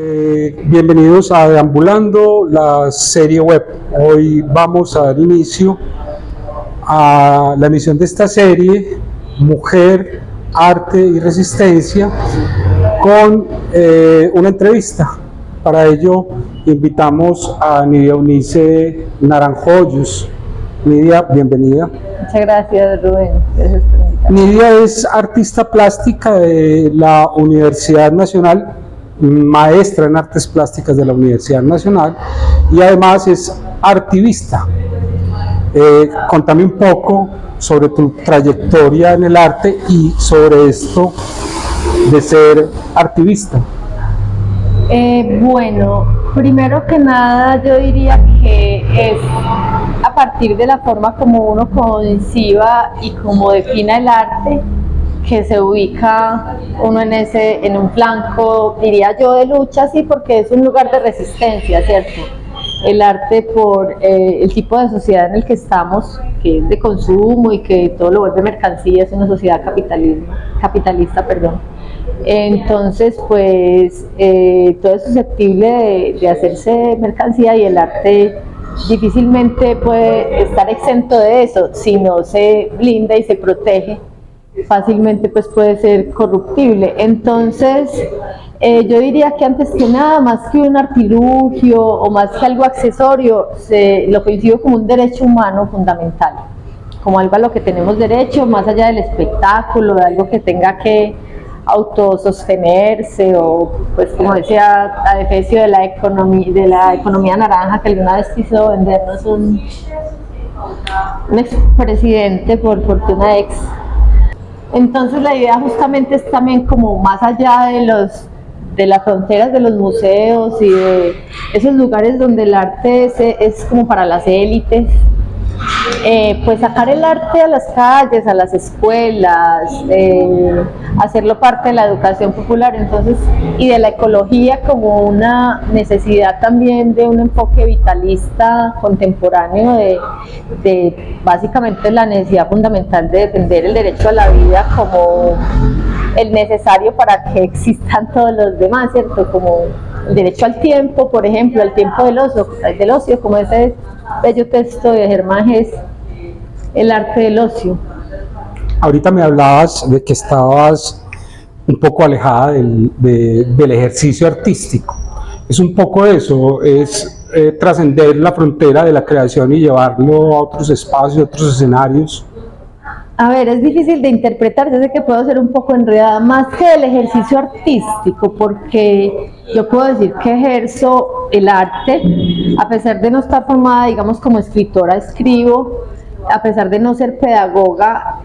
Bienvenidos a Deambulando, la serie web. Hoy vamos a dar inicio a la emisión de esta serie, Mujer, Arte y Resistencia, con una entrevista. Para ello invitamos a Nidia Eunice Naranjo Hoyos. Nidia, bienvenida. Muchas gracias, Rubén. Gracias por invitarme. Nidia es artista plástica de la Universidad Nacional, maestra en artes plásticas de la Universidad Nacional, y además es artivista. Contame un poco sobre tu trayectoria en el arte y sobre esto de ser artivista. Bueno, primero que nada yo diría que es a partir de la forma como uno conciba y como defina el arte que se ubica uno en un flanco, diría yo, de lucha, sí, porque es un lugar de resistencia, ¿cierto? El arte por el tipo de sociedad en el que estamos, que es de consumo y que todo lo vuelve mercancía, es una sociedad capitalista, perdón. Entonces, pues, todo es susceptible de hacerse mercancía y el arte difícilmente puede estar exento de eso si no se blinda y se protege. Fácilmente pues puede ser corruptible. Entonces yo diría que antes que nada, más que un artilugio o más que algo accesorio, lo concibo como un derecho humano fundamental, como algo a lo que tenemos derecho, más allá del espectáculo, de algo que tenga que autosostenerse, o pues como decía Adefesio de la economía naranja, que alguna vez quiso vendernos un expresidente, por fortuna ex. Entonces la idea justamente es también como más allá de las fronteras de los museos y de esos lugares donde el arte es como para las élites, pues sacar el arte a las calles, a las escuelas, hacerlo parte de la educación popular, entonces, y de la ecología como una necesidad también de un enfoque vitalista contemporáneo de básicamente la necesidad fundamental de defender el derecho a la vida como el necesario para que existan todos los demás, ¿cierto? Como el derecho al tiempo, por ejemplo, al tiempo del ocio, como ese bello texto de Germán Hesse, El arte del ocio. Ahorita me hablabas de que estabas un poco alejada del ejercicio artístico. Es un poco eso, es trascender la frontera de la creación y llevarlo a otros espacios, otros escenarios. A ver, es difícil de interpretar, yo sé que puedo ser un poco enredada, más que el ejercicio artístico, porque yo puedo decir que ejerzo el arte, a pesar de no estar formada, digamos, como escritora, escribo, a pesar de no ser pedagoga,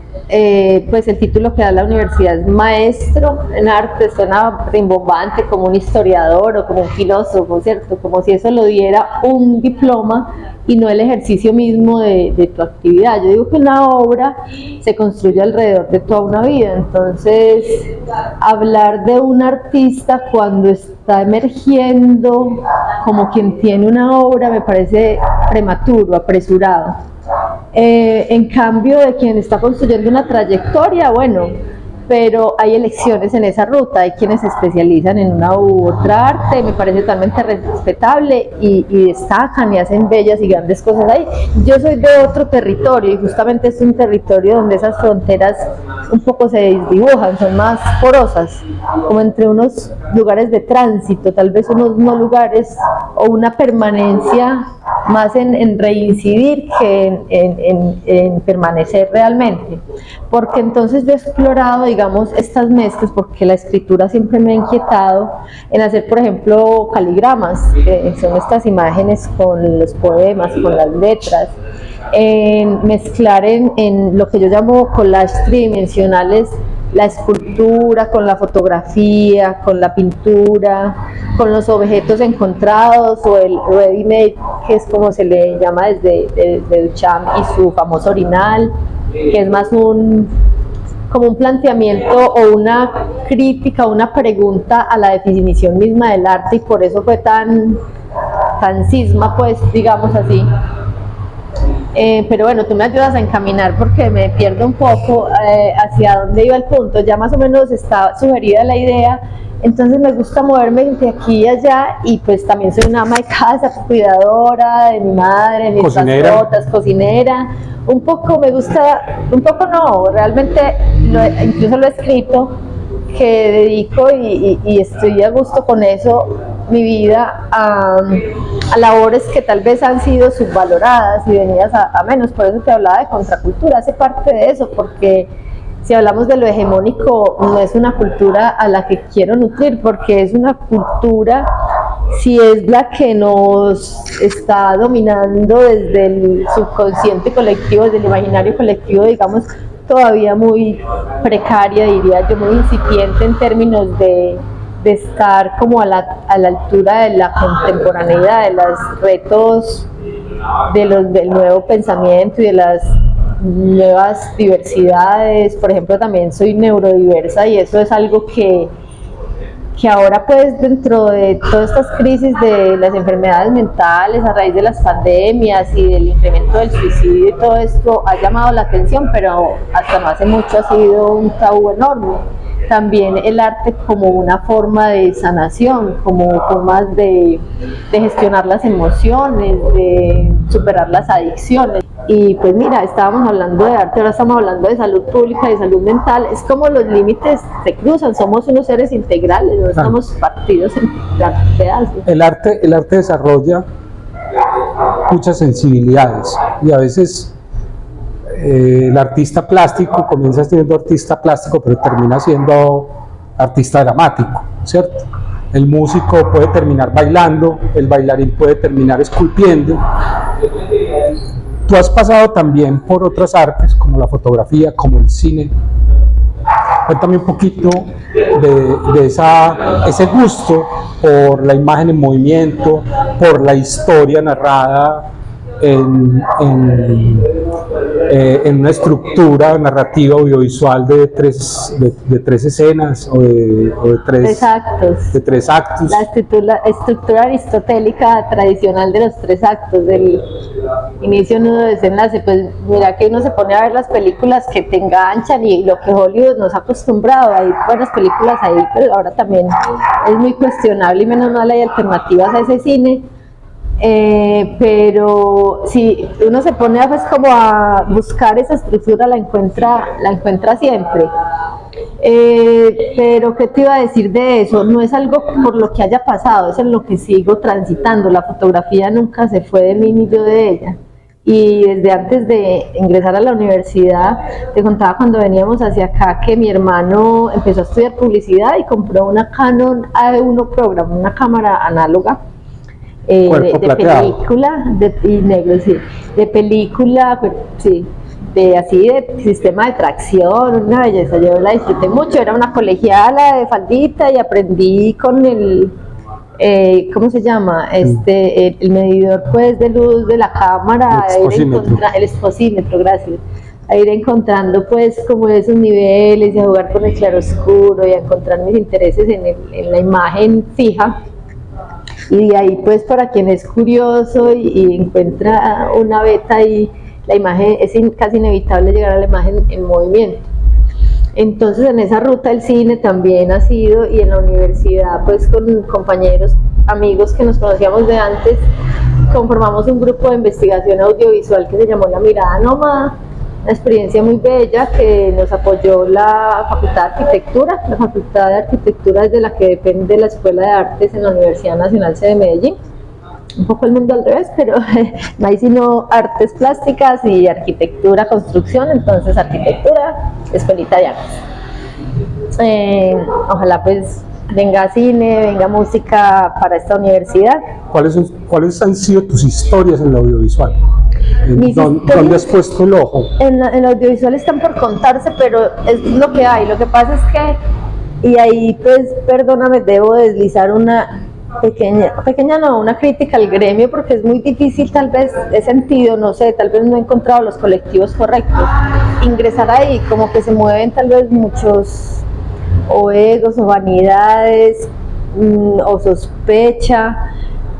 pues el título que da la universidad es maestro en arte, suena rimbombante, como un historiador o como un filósofo, ¿cierto? Como si eso lo diera un diploma y no el ejercicio mismo de tu actividad. Yo digo que una obra se construye alrededor de toda una vida, entonces hablar de un artista cuando está emergiendo como quien tiene una obra me parece prematuro, apresurado. En cambio de quien está construyendo una trayectoria, bueno, pero hay elecciones en esa ruta, hay quienes se especializan en una u otra arte, me parece totalmente respetable y destacan y hacen bellas y grandes cosas ahí. Yo soy de otro territorio y justamente es un territorio donde esas fronteras un poco se desdibujan, son más porosas, como entre unos lugares de tránsito, tal vez unos no lugares o una permanencia más en reincidir que en permanecer realmente, porque entonces yo he explorado, digamos, estas mezclas, porque la escritura siempre me ha inquietado, en hacer, por ejemplo, caligramas, que son estas imágenes con los poemas, con las letras, en mezclar en lo que yo llamo collages tridimensionales, la escultura con la fotografía, con la pintura, con los objetos encontrados o el ready-made, que es como se le llama desde Duchamp y su famoso orinal, que es más como un planteamiento o una crítica, una pregunta a la definición misma del arte, y por eso fue tan cisma, pues, digamos así. Pero bueno, tú me ayudas a encaminar porque me pierdo un poco hacia dónde iba el punto. Ya más o menos está sugerida la idea Entonces me gusta moverme de aquí y allá, y pues también soy una ama de casa, cuidadora de mi madre, de mis Cocinera. mascotas, cocinera. Un poco me gusta, un poco no, realmente incluso lo he escrito, que dedico y estoy a gusto con eso, mi vida a labores que tal vez han sido subvaloradas y venidas a menos. Por eso te hablaba de contracultura, hace parte de eso, porque si hablamos de lo hegemónico, no es una cultura a la que quiero nutrir, porque es una cultura, si es la que nos está dominando desde el subconsciente colectivo, desde el imaginario colectivo, digamos, todavía muy precaria, diría yo, muy incipiente en términos de estar como a la altura de la contemporaneidad, de los retos del nuevo pensamiento y de las nuevas diversidades. Por ejemplo, también soy neurodiversa, y eso es algo que ahora, pues, dentro de todas estas crisis de las enfermedades mentales a raíz de las pandemias y del incremento del suicidio y todo esto, ha llamado la atención, pero hasta no hace mucho ha sido un tabú enorme. También el arte como una forma de sanación, como formas de gestionar las emociones, de superar las adicciones. Y pues mira, estábamos hablando de arte, ahora estamos hablando de salud pública y de salud mental. Es como los límites se cruzan, somos unos seres integrales, no estamos partidos en pedazos. El arte desarrolla muchas sensibilidades, y a veces el artista plástico comienza siendo artista plástico, pero termina siendo artista dramático, ¿cierto? El músico puede terminar bailando, el bailarín puede terminar esculpiendo. Tú has pasado también por otras artes, como la fotografía, como el cine. Cuéntame un poquito de ese gusto por la imagen en movimiento, por la historia narrada en una estructura narrativa audiovisual de tres escenas o de tres actos. La estructura aristotélica tradicional de los 3 actos, del inicio, nudo, desenlace. Pues mira que uno se pone a ver las películas que te enganchan, y lo que Hollywood nos ha acostumbrado. Hay buenas películas ahí, pero ahora también es muy cuestionable, y menos mal hay alternativas a ese cine. Pero si uno se pone a, pues, como a buscar esa estructura, la encuentra siempre. Pero ¿qué te iba a decir de eso? No es algo por lo que haya pasado, es en lo que sigo transitando. La fotografía nunca se fue de mí ni yo de ella. Y desde antes de ingresar a la universidad, te contaba cuando veníamos hacia acá que mi hermano empezó a estudiar publicidad y compró una Canon A1 Program, una cámara análoga. De película, y negro, sí, de película, pues, sí, de sistema de tracción, una belleza. Yo la disfruté mucho, era una colegiala de faldita, y aprendí con el, ¿cómo se llama? El medidor, pues, de luz de la cámara, el exposímetro, gracias. A ir encontrando, pues, como esos niveles, y a jugar con el claroscuro, y a encontrar mis intereses en la imagen fija. Y de ahí, pues, para quien es curioso y encuentra una beta, y la imagen, es casi inevitable llegar a la imagen en movimiento. Entonces, en esa ruta el cine también ha sido, y en la universidad, pues, con compañeros, amigos que nos conocíamos de antes, conformamos un grupo de investigación audiovisual que se llamó La Mirada Nómada. Una experiencia muy bella que nos apoyó la Facultad de Arquitectura. La Facultad de Arquitectura es de la que depende la Escuela de Artes en la Universidad Nacional C de Medellín. Un poco el mundo al revés, pero no hay sino artes plásticas y arquitectura, construcción. Entonces, arquitectura, escuelita de artes. Ojalá, pues, venga cine, venga música para esta universidad. ¿Cuáles han sido tus historias en lo audiovisual? ¿Dónde has puesto el ojo? En el audiovisual están por contarse, pero es lo que hay. Lo que pasa es que, y ahí, pues, perdóname, debo deslizar una una crítica al gremio, porque es muy difícil, tal vez, de sentido, no sé, tal vez no he encontrado los colectivos correctos. Ingresar ahí, como que se mueven tal vez muchos o egos o vanidades, o sospecha,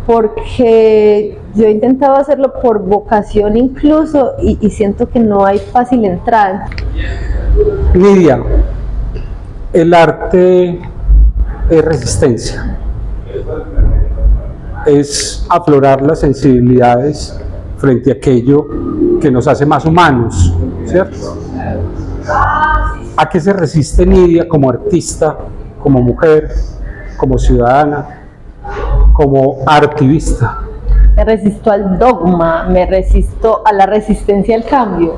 porque yo he intentado hacerlo por vocación incluso, y siento que no hay fácil entrada. Lidia, el arte es resistencia, es aflorar las sensibilidades frente a aquello que nos hace más humanos, ¿cierto? ¿A qué se resiste Nidia como artista, como mujer, como ciudadana, como activista? Me resisto al dogma, me resisto a la resistencia al cambio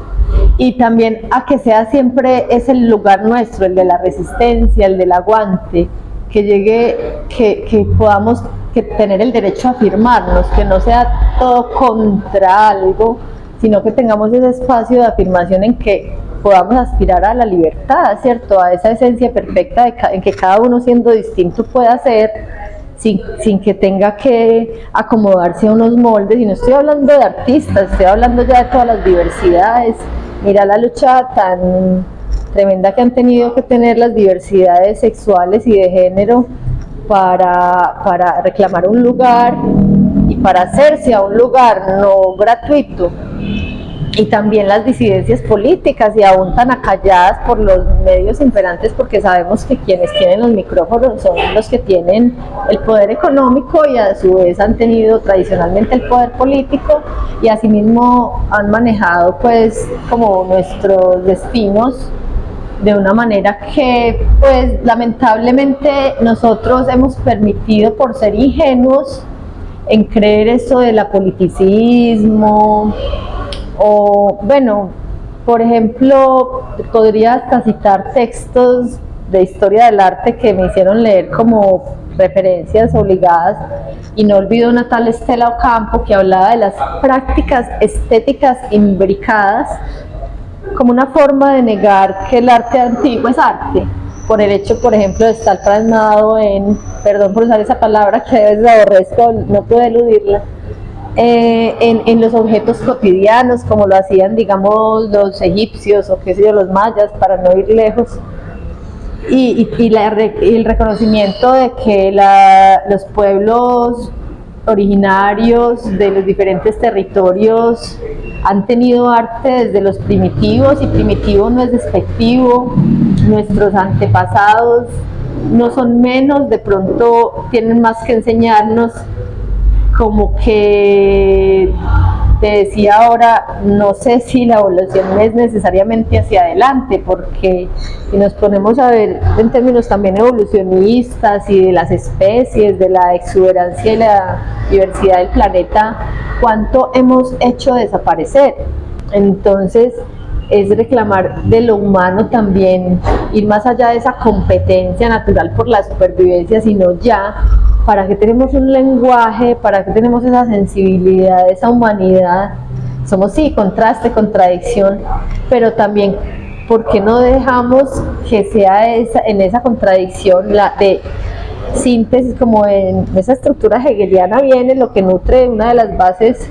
y también a que sea siempre es el lugar nuestro, el de la resistencia, el del aguante, que llegue, que podamos tener el derecho a afirmarnos, que no sea todo contra algo, sino que tengamos ese espacio de afirmación en que podamos aspirar a la libertad, ¿cierto? A esa esencia perfecta en que cada uno siendo distinto pueda ser, sin que tenga que acomodarse a unos moldes. Y no estoy hablando de artistas, estoy hablando ya de todas las diversidades. Mira la lucha tan tremenda que han tenido que tener las diversidades sexuales y de género para reclamar un lugar y para hacerse a un lugar no gratuito. Y también las disidencias políticas, y aún tan acalladas por los medios imperantes, porque sabemos que quienes tienen los micrófonos son los que tienen el poder económico y a su vez han tenido tradicionalmente el poder político, y asimismo han manejado pues como nuestros destinos de una manera que pues lamentablemente nosotros hemos permitido, por ser ingenuos en creer eso del apoliticismo. O bueno, por ejemplo, podría hasta citar textos de historia del arte que me hicieron leer como referencias obligadas, y no olvido una tal Estela Ocampo que hablaba de las prácticas estéticas imbricadas como una forma de negar que el arte antiguo es arte, por el hecho, por ejemplo, de estar plasmado en, perdón por usar esa palabra que a veces aborrezco, no puedo eludirla, en los objetos cotidianos, como lo hacían, digamos, los egipcios o qué sé yo, los mayas, para no ir lejos, y el reconocimiento de que los pueblos originarios de los diferentes territorios han tenido arte desde los primitivos, y primitivo no es despectivo. Nuestros antepasados no son menos, de pronto tienen más que enseñarnos. Como que te decía ahora, no sé si la evolución es necesariamente hacia adelante, porque si nos ponemos a ver en términos también evolucionistas y de las especies, de la exuberancia y la diversidad del planeta, ¿cuánto hemos hecho desaparecer? Entonces es reclamar de lo humano también, ir más allá de esa competencia natural por la supervivencia, sino ya, ¿para qué tenemos un lenguaje? ¿Para qué tenemos esa sensibilidad, esa humanidad? Somos sí, contraste, contradicción, pero también, ¿por qué no dejamos que sea en esa contradicción la de síntesis, como en esa estructura hegeliana viene lo que nutre una de las bases?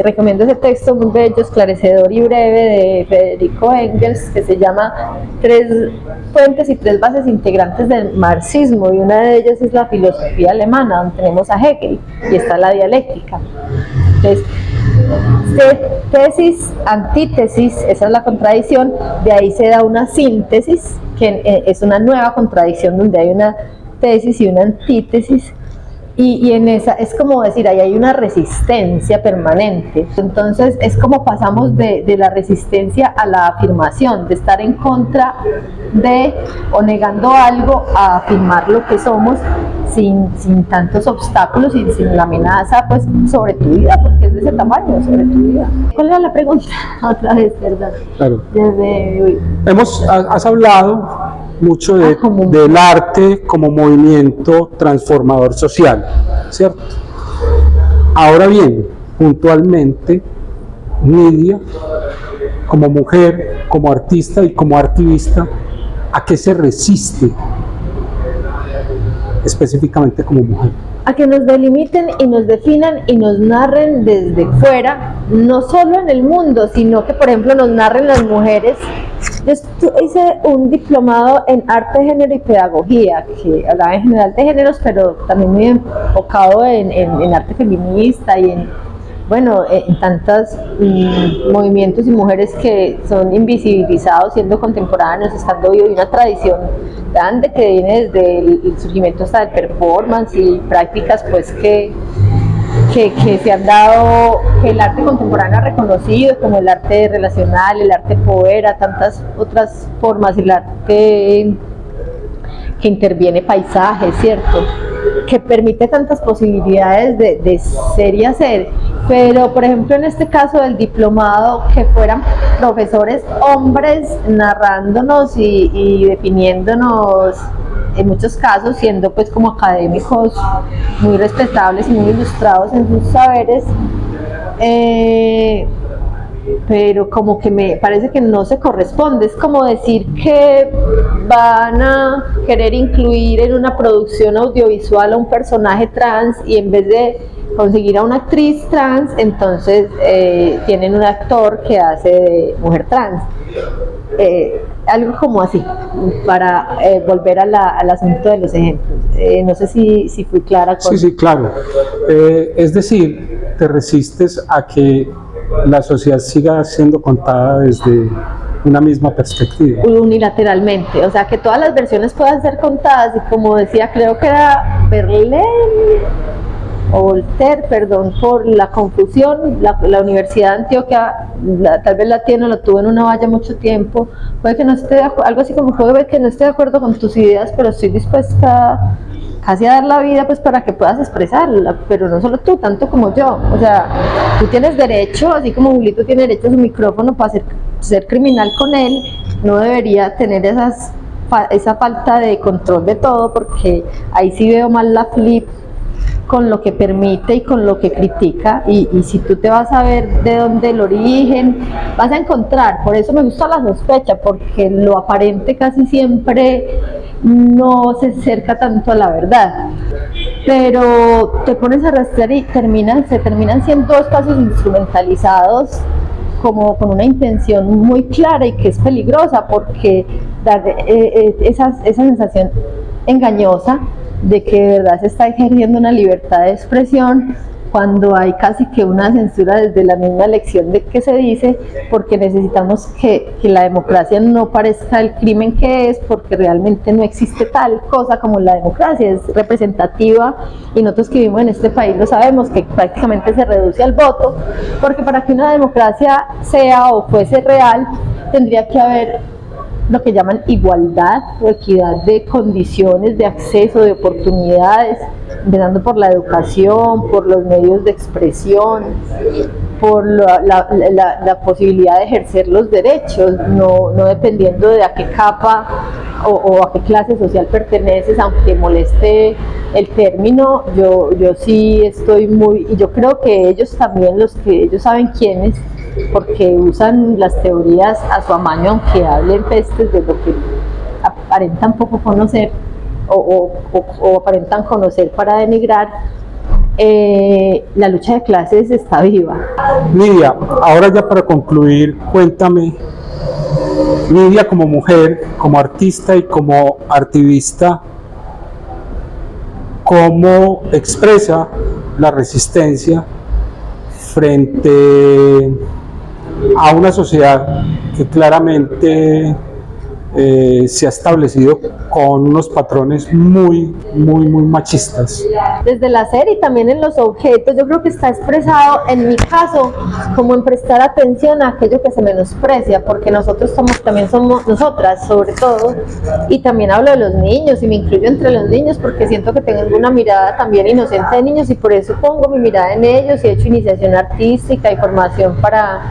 Recomiendo ese texto muy bello, esclarecedor y breve de Federico Engels, que se llama 3 fuentes y 3 bases integrantes del marxismo, y una de ellas es la filosofía alemana, donde tenemos a Hegel, y está la dialéctica. Entonces, tesis, antítesis, esa es la contradicción, de ahí se da una síntesis, que es una nueva contradicción donde hay una tesis y una antítesis. Y en esa es como decir, ahí hay una resistencia permanente. Entonces es como pasamos de la resistencia a la afirmación, de estar en contra de o negando algo, a afirmar lo que somos sin tantos obstáculos y sin la amenaza pues sobre tu vida, porque es de ese tamaño, sobre tu vida. ¿Cuál era la pregunta? Otra vez, ¿verdad? Claro. Has hablado mucho del arte como movimiento transformador social, ¿cierto? Ahora bien, puntualmente, Nidia, como mujer, como artista y como activista, ¿a qué se resiste específicamente como mujer? A que nos delimiten y nos definan y nos narren desde fuera, no solo en el mundo, sino que, por ejemplo, nos narren las mujeres. Yo hice un diplomado en arte, género y pedagogía, que hablaba en general de géneros, pero también muy enfocado en arte feminista y bueno, en tantos movimientos y mujeres que son invisibilizados siendo contemporáneos, estando vivo, y una tradición grande que viene desde el surgimiento hasta el performance y prácticas pues que se han dado, que el arte contemporáneo ha reconocido, como el arte relacional, el arte poera, tantas otras formas, el arte que interviene paisajes, ¿cierto? Que permite tantas posibilidades de ser y hacer, pero por ejemplo en este caso del diplomado, que fueran profesores hombres narrándonos y definiéndonos, en muchos casos siendo pues como académicos muy respetables y muy ilustrados en sus saberes, pero como que me parece que no se corresponde. Es como decir que van a querer incluir en una producción audiovisual a un personaje trans y en vez de conseguir a una actriz trans, entonces tienen un actor que hace de mujer trans. Algo como así, para volver al asunto de los ejemplos. No sé si fui clara con... Sí, claro. Es decir, te resistes a que la sociedad siga siendo contada desde una misma perspectiva. Unilateralmente, o sea, que todas las versiones puedan ser contadas, y como decía, creo que era Verlaine o Voltaire, perdón por la confusión, la Universidad de Antioquia, tal vez la tiene o la tuvo en una valla mucho tiempo, puede que no esté de acuerdo, algo así como puede ver que no esté de acuerdo con tus ideas, pero estoy dispuesta casi a dar la vida pues para que puedas expresarla, pero no solo tú, tanto como yo. O sea, tú tienes derecho, así como Julito tiene derecho a su micrófono para ser criminal con él, no debería tener esa falta de control de todo, porque ahí sí veo mal la flip con lo que permite y con lo que critica, y si tú te vas a ver de dónde el origen, vas a encontrar. Por eso me gusta la sospecha, porque lo aparente casi siempre no se acerca tanto a la verdad, pero te pones a rastrear y se terminan siendo espacios instrumentalizados como con una intención muy clara y que es peligrosa, porque da esa sensación engañosa de que de verdad se está ejerciendo una libertad de expresión, cuando hay casi que una censura desde la misma elección de qué se dice, porque necesitamos que la democracia no parezca el crimen que es, porque realmente no existe tal cosa como la democracia, es representativa, y nosotros que vivimos en este país lo sabemos, que prácticamente se reduce al voto, porque para que una democracia sea o fuese real, tendría que haber lo que llaman igualdad o equidad de condiciones, de acceso, de oportunidades, empezando por la educación, por los medios de expresión, por la posibilidad de ejercer los derechos, no dependiendo de a qué capa o a qué clase social perteneces, aunque moleste el término. Yo sí estoy muy, y yo creo que ellos también, ellos saben quiénes, porque usan las teorías a su amaño, aunque hablen pestes de lo que aparentan poco conocer o aparentan conocer para denigrar. La lucha de clases está viva. Lidia, ahora ya para concluir, cuéntame, Lidia como mujer, como artista y como activista, ¿cómo expresa la resistencia frente a una sociedad que claramente se ha establecido con unos patrones muy machistas? Desde la serie y también en los objetos, yo creo que está expresado, en mi caso, como en prestar atención a aquello que se menosprecia, porque nosotros también somos nosotras, sobre todo, y también hablo de los niños y me incluyo entre los niños, porque siento que tengo una mirada también inocente de niños, y por eso pongo mi mirada en ellos, y he hecho iniciación artística y formación para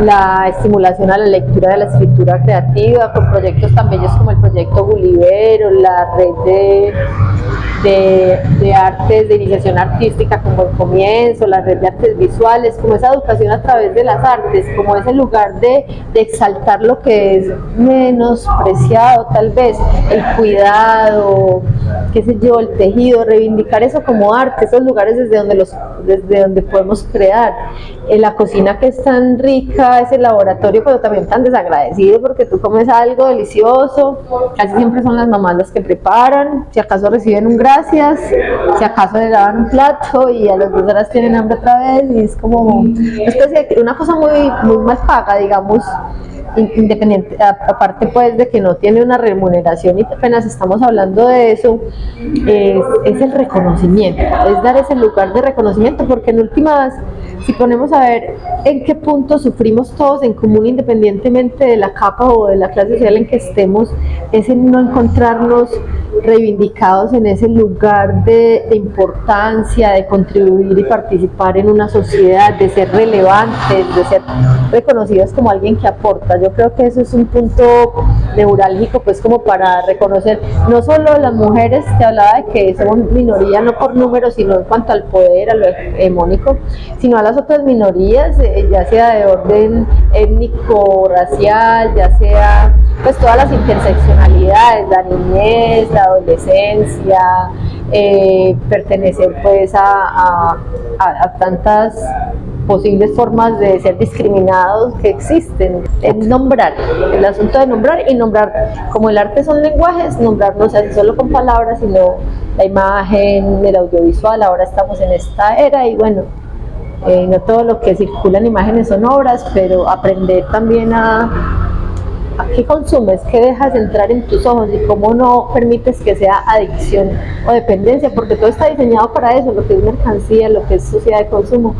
la estimulación a la lectura de la escritura creativa, con proyectos tan bellos como el proyecto Gulliver o la red de artes de iniciación artística como el comienzo, la red de artes visuales, como esa educación a través de las artes, como ese lugar de exaltar lo que es menospreciado, tal vez el cuidado, qué sé yo, el tejido, reivindicar eso como arte, esos lugares desde donde podemos crear. La cocina que es tan rica, ese laboratorio, pero también tan desagradecido, porque tú comes algo delicioso, casi siempre son las mamás las que preparan, si acaso reciben un grado, gracias, si acaso le lavan un plato y a las 2 horas tienen hambre otra vez, y es como una cosa muy mal paga, digamos, independiente, aparte pues de que no tiene una remuneración, y apenas estamos hablando de eso, es el reconocimiento, es dar ese lugar de reconocimiento, porque en últimas, si ponemos a ver en qué punto sufrimos todos en común, independientemente de la capa o de la clase social en que estemos, es en no encontrarnos reivindicados en ese lugar de importancia, de contribuir y participar en una sociedad, de ser relevantes, de ser reconocidos como alguien que aporta. Yo creo que eso es un punto neurálgico, pues, como para reconocer no solo las mujeres, que hablaba de que somos minoría no por números, sino en cuanto al poder, a lo hegemónico, sino a las otras minorías, ya sea de orden étnico, racial, ya sea pues todas las interseccionalidades, la niñez, la adolescencia, pertenecer pues a tantas posibles formas de ser discriminados que existen. Es nombrar, el asunto de nombrar, y nombrar, como el arte son lenguajes, nombrar no se hace solo con palabras, sino la imagen, el audiovisual. Ahora estamos en esta era y bueno, no todo lo que circula en imágenes son obras, pero aprender también a qué consumes, qué dejas entrar en tus ojos y cómo no permites que sea adicción o dependencia, porque todo está diseñado para eso, lo que es mercancía, lo que es sociedad de consumo.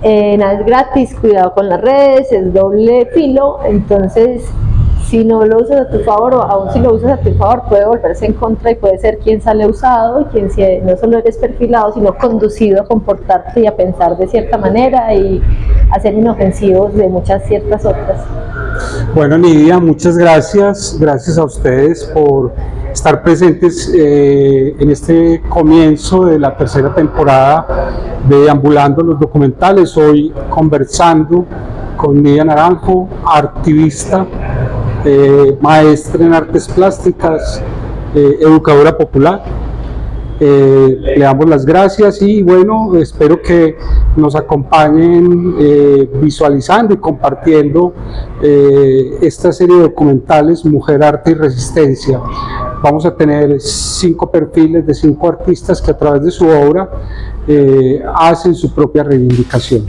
Nada es gratis, cuidado con las redes, es doble filo, entonces si no lo usas a tu favor, o aún si lo usas a tu favor, puede volverse en contra y puede ser quien sale usado y quien, si no solo eres perfilado, sino conducido a comportarte y a pensar de cierta manera y a ser inofensivos de muchas ciertas otras. Bueno, Nidia, muchas gracias. Gracias a ustedes por estar presentes en este comienzo de la tercera temporada de Ambulando los Documentales. Hoy conversando con Nidia Naranjo, activista, maestra en artes plásticas, educadora popular. Le damos las gracias y bueno, espero que nos acompañen visualizando y compartiendo esta serie de documentales Mujer, Arte y Resistencia. Vamos a tener 5 perfiles de 5 artistas que a través de su obra hacen su propia reivindicación.